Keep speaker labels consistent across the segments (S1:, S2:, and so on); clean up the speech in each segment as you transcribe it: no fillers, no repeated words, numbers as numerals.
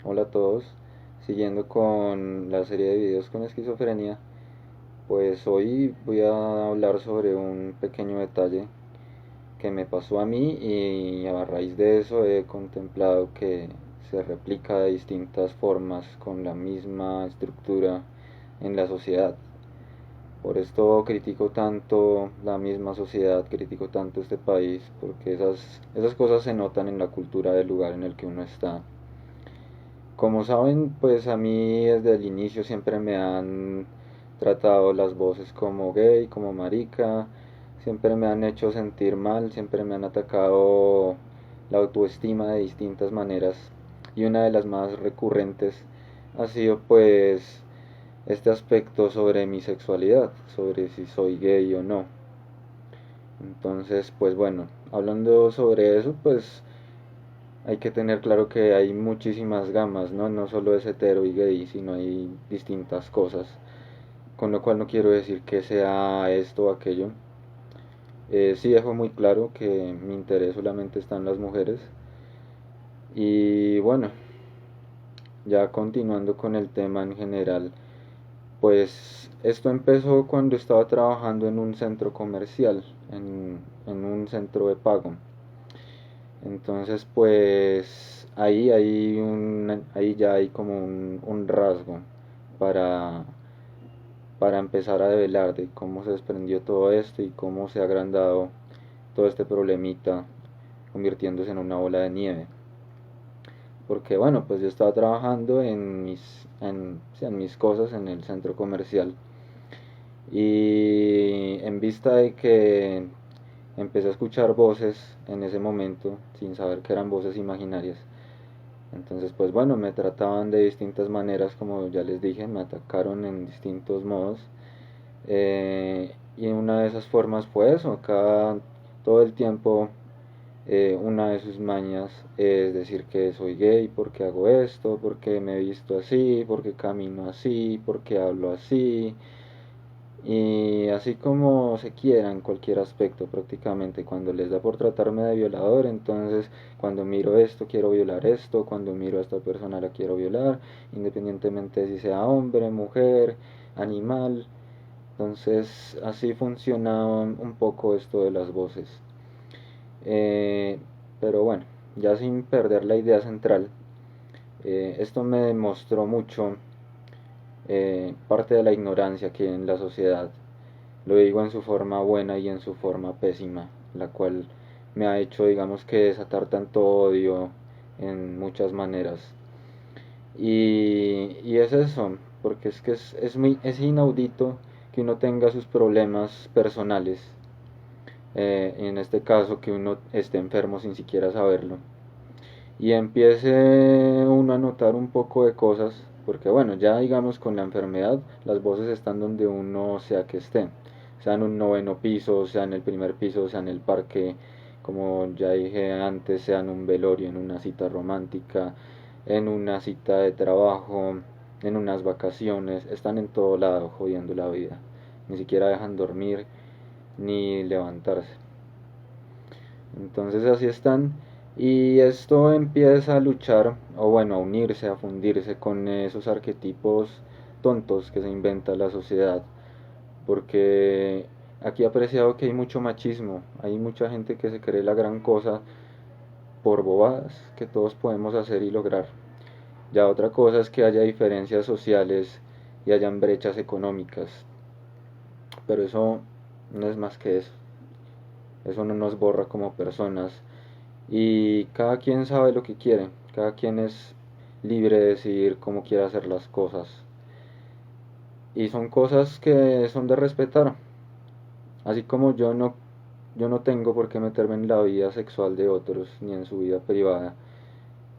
S1: Hola a todos. Siguiendo con la serie de videos con esquizofrenia, pues hoy voy a hablar sobre un pequeño detalle que me pasó a mí y a raíz de eso he contemplado que se replica de distintas formas con la misma estructura en la sociedad. Por esto critico tanto la misma sociedad, critico tanto este país, porque esas cosas se notan en la cultura del lugar en el que uno está. Como saben, pues a mí desde el inicio siempre me han tratado las voces como gay, como marica, siempre me han hecho sentir mal, siempre me han atacado la autoestima de distintas maneras y una de las más recurrentes ha sido pues este aspecto sobre mi sexualidad, sobre si soy gay o no. Entonces, pues bueno, hablando sobre eso, pues hay que tener claro que hay muchísimas gamas, ¿no? No solo es hetero y gay, sino hay distintas cosas. Con lo cual no quiero decir que sea esto o aquello. Sí dejo muy claro que mi interés solamente está en las mujeres. Y bueno, ya continuando con el tema en general, pues esto empezó cuando estaba trabajando en un centro comercial, en un centro de pago. Entonces, pues ahí ya hay como un rasgo para, para empezar a develar de cómo se desprendió todo esto y cómo se ha agrandado todo este problemita, convirtiéndose en una bola de nieve. Porque bueno, pues yo estaba trabajando sí, en mis cosas en el centro comercial y en vista de que empecé a escuchar voces en ese momento sin saber que eran voces imaginarias. Entonces, pues bueno, me trataban de distintas maneras, como ya les dije, me atacaron en distintos modos. Y una de esas formas fue eso, acá todo el tiempo una de sus mañas es decir que soy gay porque hago esto, porque me he visto así, porque camino así, porque hablo así, y así como se quiera en cualquier aspecto prácticamente. Cuando les da por tratarme de violador, entonces cuando miro esto quiero violar esto, cuando miro a esta persona la quiero violar, independientemente de si sea hombre, mujer, animal. Entonces así funciona un poco esto de las voces. Eh, pero bueno, ya sin perder la idea central, esto me demostró mucho parte de la ignorancia que hay en la sociedad. Lo digo en su forma buena y en su forma pésima, la cual me ha hecho, digamos, que desatar tanto odio en muchas maneras. Y es eso, porque es que es inaudito que uno tenga sus problemas personales, en este caso que uno esté enfermo sin siquiera saberlo, y empiece uno a notar un poco de cosas, porque bueno, ya digamos con la enfermedad, las voces están donde uno sea que esté, sea en un noveno piso, sea en el primer piso, sea en el parque, como ya dije antes, sea en un velorio, en una cita romántica, en una cita de trabajo, en unas vacaciones, están en todo lado jodiendo la vida, ni siquiera dejan dormir ni levantarse. Entonces así están, y esto empieza a luchar, o bueno, a unirse, a fundirse con esos arquetipos tontos que se inventa la sociedad, porque aquí he apreciado que hay mucho machismo, hay mucha gente que se cree la gran cosa por bobadas que todos podemos hacer y lograr. Ya otra cosa es que haya diferencias sociales y hayan brechas económicas, pero eso no es más que eso no nos borra como personas. Y cada quien sabe lo que quiere, cada quien es libre de decidir cómo quiere hacer las cosas. Y son cosas que son de respetar. Así como yo no tengo por qué meterme en la vida sexual de otros, ni en su vida privada,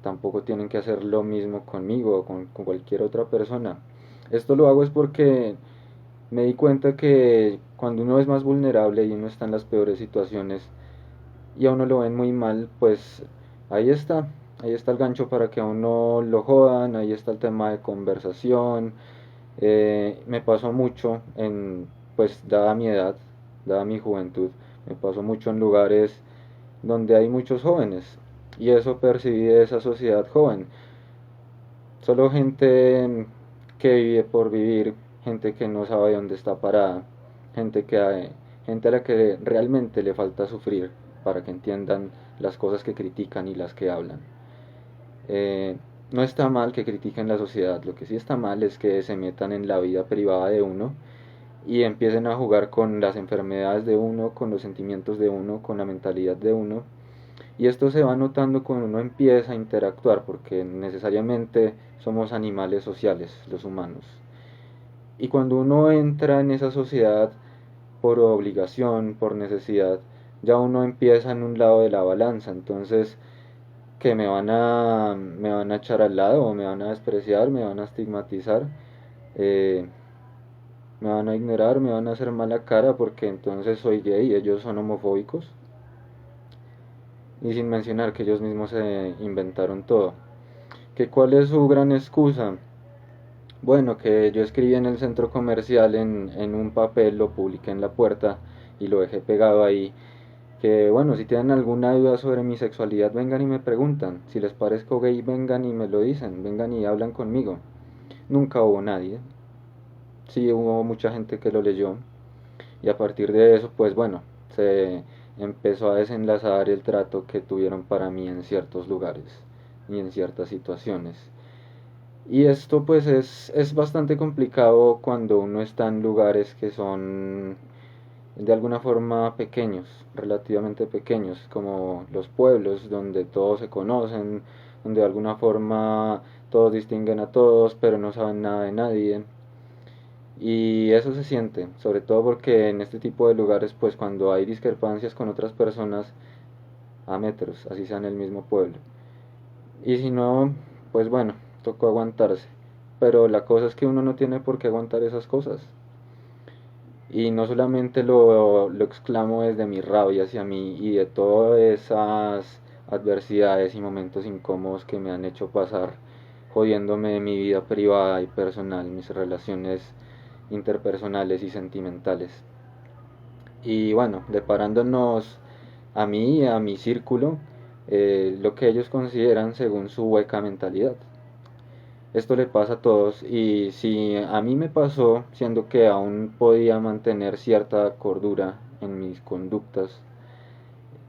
S1: tampoco tienen que hacer lo mismo conmigo o con cualquier otra persona. Esto lo hago es porque me di cuenta que cuando uno es más vulnerable y uno está en las peores situaciones, y a uno lo ven muy mal, pues ahí está, ahí está el gancho para que a uno lo jodan, ahí está el tema de conversación. Me pasó mucho pues dada mi edad, dada mi juventud, me pasó mucho en lugares donde hay muchos jóvenes y eso percibí de esa sociedad joven. Solo gente que vive por vivir, gente que no sabe dónde está parada, gente a la que realmente le falta sufrir para que entiendan las cosas que critican y las que hablan. Eh, no está mal que critiquen la sociedad, lo que sí está mal es que se metan en la vida privada de uno y empiecen a jugar con las enfermedades de uno, con los sentimientos de uno, con la mentalidad de uno. Y esto se va notando cuando uno empieza a interactuar, porque necesariamente somos animales sociales, los humanos. Y cuando uno entra en esa sociedad por obligación, por necesidad, ya uno empieza en un lado de la balanza. Entonces, que me van a echar al lado, o me van a despreciar, me van a estigmatizar, eh, me van a ignorar, me van a hacer mala cara porque entonces soy gay y ellos son homofóbicos. Y sin mencionar que ellos mismos se inventaron todo. ¿Que cuál es su gran excusa? Bueno, que yo escribí en el centro comercial en un papel, lo publiqué en la puerta y lo dejé pegado ahí. Que bueno, si tienen alguna duda sobre mi sexualidad, vengan y me preguntan. Si les parezco gay, vengan y me lo dicen, vengan y hablan conmigo. Nunca hubo nadie. Sí hubo mucha gente que lo leyó. Y a partir de eso, pues bueno, se empezó a desenlazar el trato que tuvieron para mí en ciertos lugares y en ciertas situaciones. Y esto pues es bastante complicado cuando uno está en lugares que son de alguna forma pequeños, relativamente pequeños, como los pueblos donde todos se conocen, donde de alguna forma todos distinguen a todos, pero no saben nada de nadie. Y eso se siente, sobre todo porque en este tipo de lugares, pues cuando hay discrepancias con otras personas a metros, así sea en el mismo pueblo. Y si no, pues bueno, tocó aguantarse. Pero la cosa es que uno no tiene por qué aguantar esas cosas. Y no solamente lo exclamo desde mi rabia hacia mí y de todas esas adversidades y momentos incómodos que me han hecho pasar, jodiéndome mi vida privada y personal, mis relaciones interpersonales y sentimentales. Y bueno, deparándonos a mí y a mi círculo, lo que ellos consideran según su hueca mentalidad. Esto le pasa a todos y si a mí me pasó, siendo que aún podía mantener cierta cordura en mis conductas,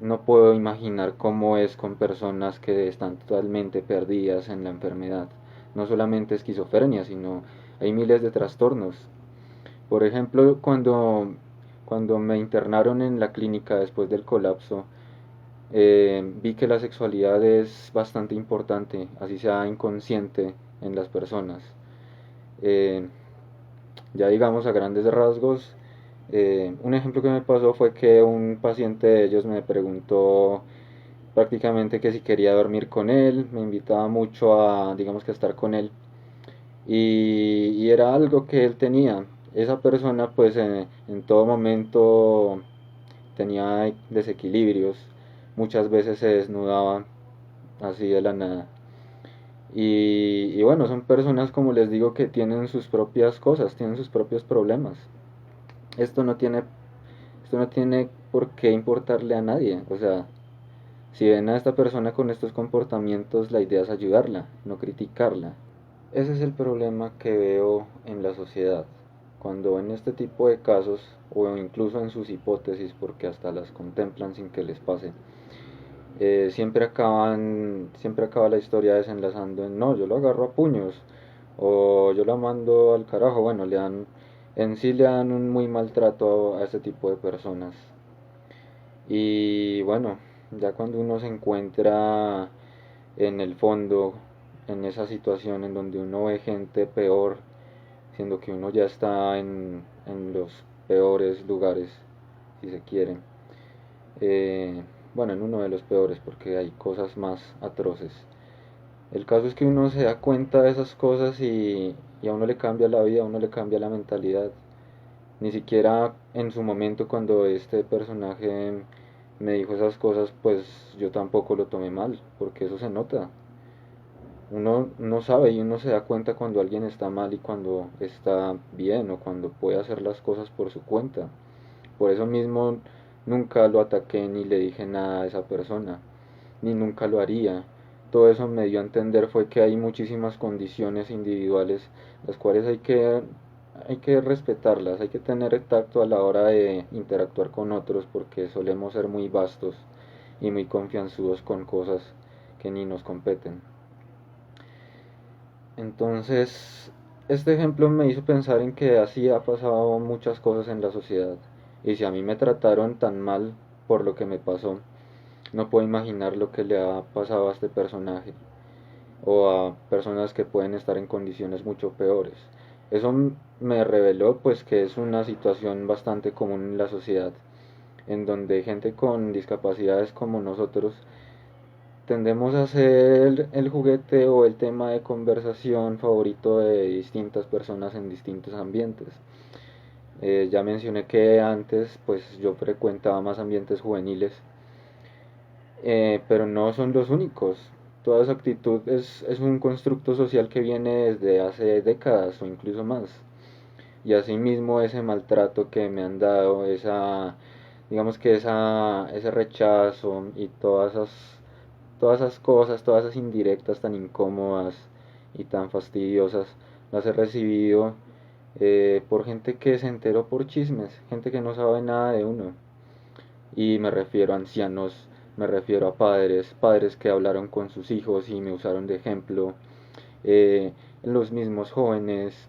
S1: no puedo imaginar cómo es con personas que están totalmente perdidas en la enfermedad. No solamente esquizofrenia, sino hay miles de trastornos. Por ejemplo, cuando me internaron en la clínica después del colapso, vi que la sexualidad es bastante importante, así sea inconsciente en las personas. Eh, ya digamos a grandes rasgos, un ejemplo que me pasó fue que un paciente de ellos me preguntó prácticamente que si quería dormir con él, me invitaba mucho a, digamos que a estar con él, y era algo que él tenía. Esa persona pues en todo momento tenía desequilibrios, muchas veces se desnudaba así de la nada. Y bueno, son personas como les digo que tienen sus propias cosas, tienen sus propios problemas. Esto no tiene, esto no tiene por qué importarle a nadie. O sea, si ven a esta persona con estos comportamientos, la idea es ayudarla, no criticarla. Ese es el problema que veo en la sociedad. Cuando en este tipo de casos, o incluso en sus hipótesis, porque hasta las contemplan sin que les pase, siempre acaba la historia desenlazando en no, yo lo agarro a puños, o yo la mando al carajo. Bueno, en sí le dan un muy maltrato a ese tipo de personas. Y bueno, ya cuando uno se encuentra en el fondo, en esa situación en donde uno ve gente peor, siendo que uno ya está en los peores lugares, si se quiere. Eh, bueno, en uno de los peores, porque hay cosas más atroces. El caso es que uno se da cuenta de esas cosas y a uno le cambia la vida, a uno le cambia la mentalidad. Ni siquiera en su momento cuando este personaje me dijo esas cosas, pues yo tampoco lo tomé mal, porque eso se nota. Uno no sabe y uno se da cuenta cuando alguien está mal y cuando está bien o cuando puede hacer las cosas por su cuenta. Por eso mismo nunca lo ataqué ni le dije nada a esa persona, ni nunca lo haría. todo eso me dio a entender fue que hay muchísimas condiciones individuales, las cuales hay que respetarlas, hay que tener tacto a la hora de interactuar con otros porque solemos ser muy vastos y muy confianzudos con cosas que ni nos competen. Entonces, este ejemplo me hizo pensar en que así ha pasado muchas cosas en la sociedad. Y si a mí me trataron tan mal por lo que me pasó, no puedo imaginar lo que le ha pasado a este personaje o a personas que pueden estar en condiciones mucho peores. Eso me reveló pues que es una situación bastante común en la sociedad, en donde gente con discapacidades como nosotros tendemos a ser el juguete o el tema de conversación favorito de distintas personas en distintos ambientes. Ya mencioné que antes pues yo frecuentaba más ambientes juveniles, pero no son los únicos. Toda esa actitud es un constructo social que viene desde hace décadas o incluso más. Y asimismo ese maltrato que me han dado, digamos que ese rechazo y todas esas cosas, todas esas indirectas tan incómodas y tan fastidiosas, las he recibido por gente que se enteró por chismes, gente que no sabe nada de uno. Y me refiero a ancianos, me refiero a padres que hablaron con sus hijos y me usaron de ejemplo, eh, los mismos jóvenes,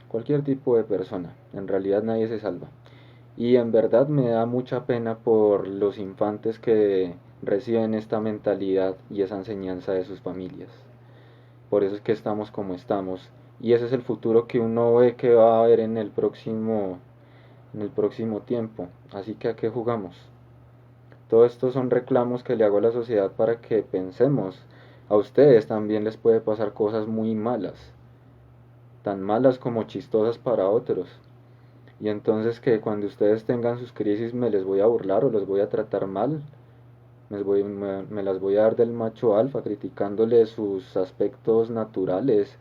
S1: cualquier tipo de persona. En realidad nadie se salva. Y en verdad me da mucha pena por los infantes que reciben esta mentalidad y esa enseñanza de sus familias. Por eso es que estamos como estamos. Y ese es el futuro que uno ve que va a haber en el próximo tiempo. Así que ¿a qué jugamos? Todo esto son reclamos que le hago a la sociedad para que pensemos. A ustedes también les puede pasar cosas muy malas, tan malas como chistosas para otros. Y entonces que cuando ustedes tengan sus crisis me les voy a burlar o los voy a tratar mal, me las voy a dar del macho alfa, criticándole sus aspectos naturales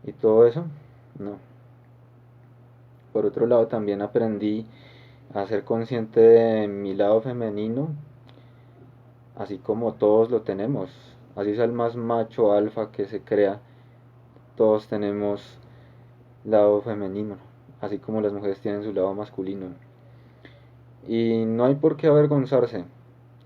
S1: y todo eso. No. Por otro lado también aprendí a ser consciente de mi lado femenino, así como todos lo tenemos. Así sea el más macho alfa que se crea, todos tenemos lado femenino, así como las mujeres tienen su lado masculino. Y no hay por qué avergonzarse.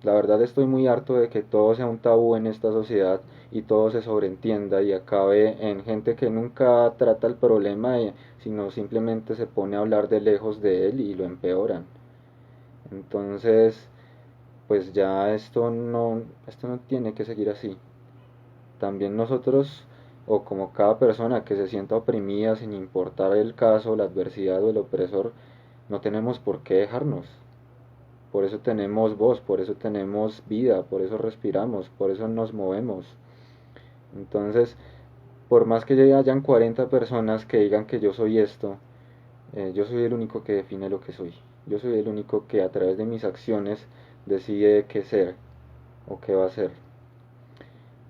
S1: La verdad estoy muy harto de que todo sea un tabú en esta sociedad y todo se sobreentienda y acabe en gente que nunca trata el problema, sino simplemente se pone a hablar de lejos de él y lo empeoran. Entonces, pues ya esto no tiene que seguir así. También nosotros, o como cada persona que se sienta oprimida sin importar el caso, la adversidad o el opresor, no tenemos por qué dejarnos. Por eso tenemos voz, por eso tenemos vida, por eso respiramos, por eso nos movemos. Entonces, por más que ya hayan 40 personas que digan que yo soy esto, yo soy el único que define lo que soy. Yo soy el único que a través de mis acciones decide qué ser o qué va a ser.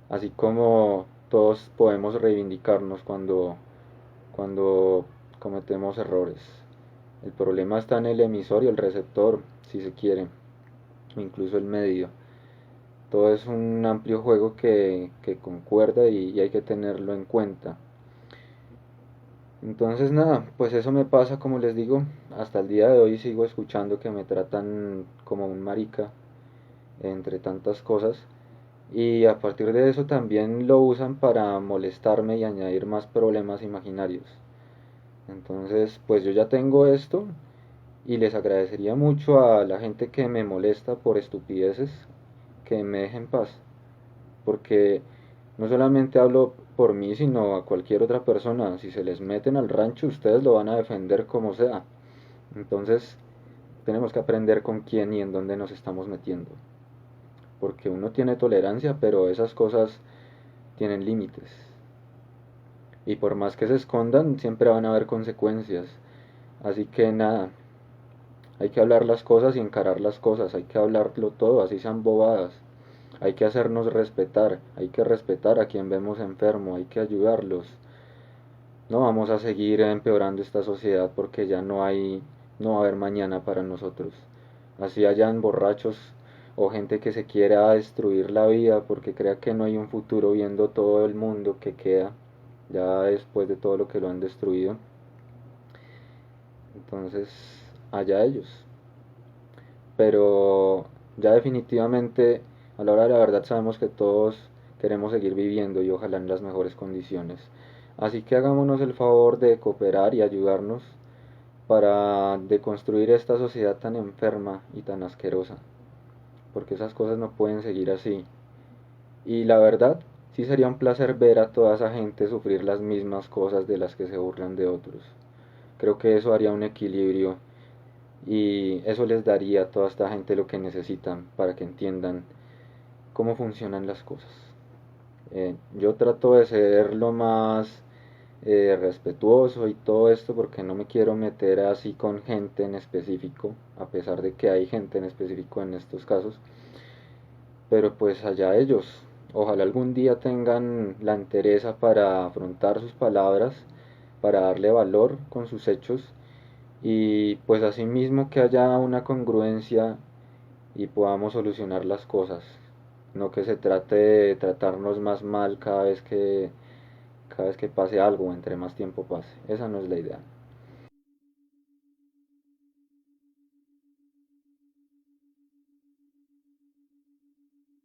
S1: Así como todos podemos reivindicarnos cuando cometemos errores. El problema está en el emisor y el receptor, si se quiere, incluso el medio. Todo es un amplio juego que concuerda y hay que tenerlo en cuenta. Entonces nada, pues eso me pasa, como les digo, hasta el día de hoy sigo escuchando que me tratan como un marica, entre tantas cosas, y a partir de eso también lo usan para molestarme y añadir más problemas imaginarios. Entonces, pues yo ya tengo esto y les agradecería mucho a la gente que me molesta por estupideces que me dejen en paz, porque no solamente hablo por mí, sino a cualquier otra persona. Si se les meten al rancho, ustedes lo van a defender como sea. Entonces, tenemos que aprender con quién y en dónde nos estamos metiendo. Porque uno tiene tolerancia, pero esas cosas tienen límites. Y por más que se escondan, siempre van a haber consecuencias. Así que nada, hay que hablar las cosas y encarar las cosas, hay que hablarlo todo, así sean bobadas. Hay que hacernos respetar, hay que respetar a quien vemos enfermo, hay que ayudarlos. No vamos a seguir empeorando esta sociedad porque ya no va a haber mañana para nosotros. Así hayan borrachos o gente que se quiera destruir la vida porque crea que no hay un futuro viendo todo el mundo que queda ya después de todo lo que lo han destruido. Entonces, allá ellos. Pero ya definitivamente, a la hora de la verdad, sabemos que todos queremos seguir viviendo y ojalá en las mejores condiciones. Así que hagámonos el favor de cooperar y ayudarnos para deconstruir esta sociedad tan enferma y tan asquerosa, porque esas cosas no pueden seguir así. Y la verdad, sí sería un placer ver a toda esa gente sufrir las mismas cosas de las que se burlan de otros. Creo que eso haría un equilibrio y eso les daría a toda esta gente lo que necesitan para que entiendan cómo funcionan las cosas. Yo trato de ser lo más respetuoso y todo esto porque no me quiero meter así con gente en específico, a pesar de que hay gente en específico en estos casos, pero pues allá ellos. Ojalá algún día tengan la entereza para afrontar sus palabras, para darle valor con sus hechos y pues asimismo que haya una congruencia y podamos solucionar las cosas, no que se trate de tratarnos más mal cada vez que pase algo, entre más tiempo pase. Esa no es la idea.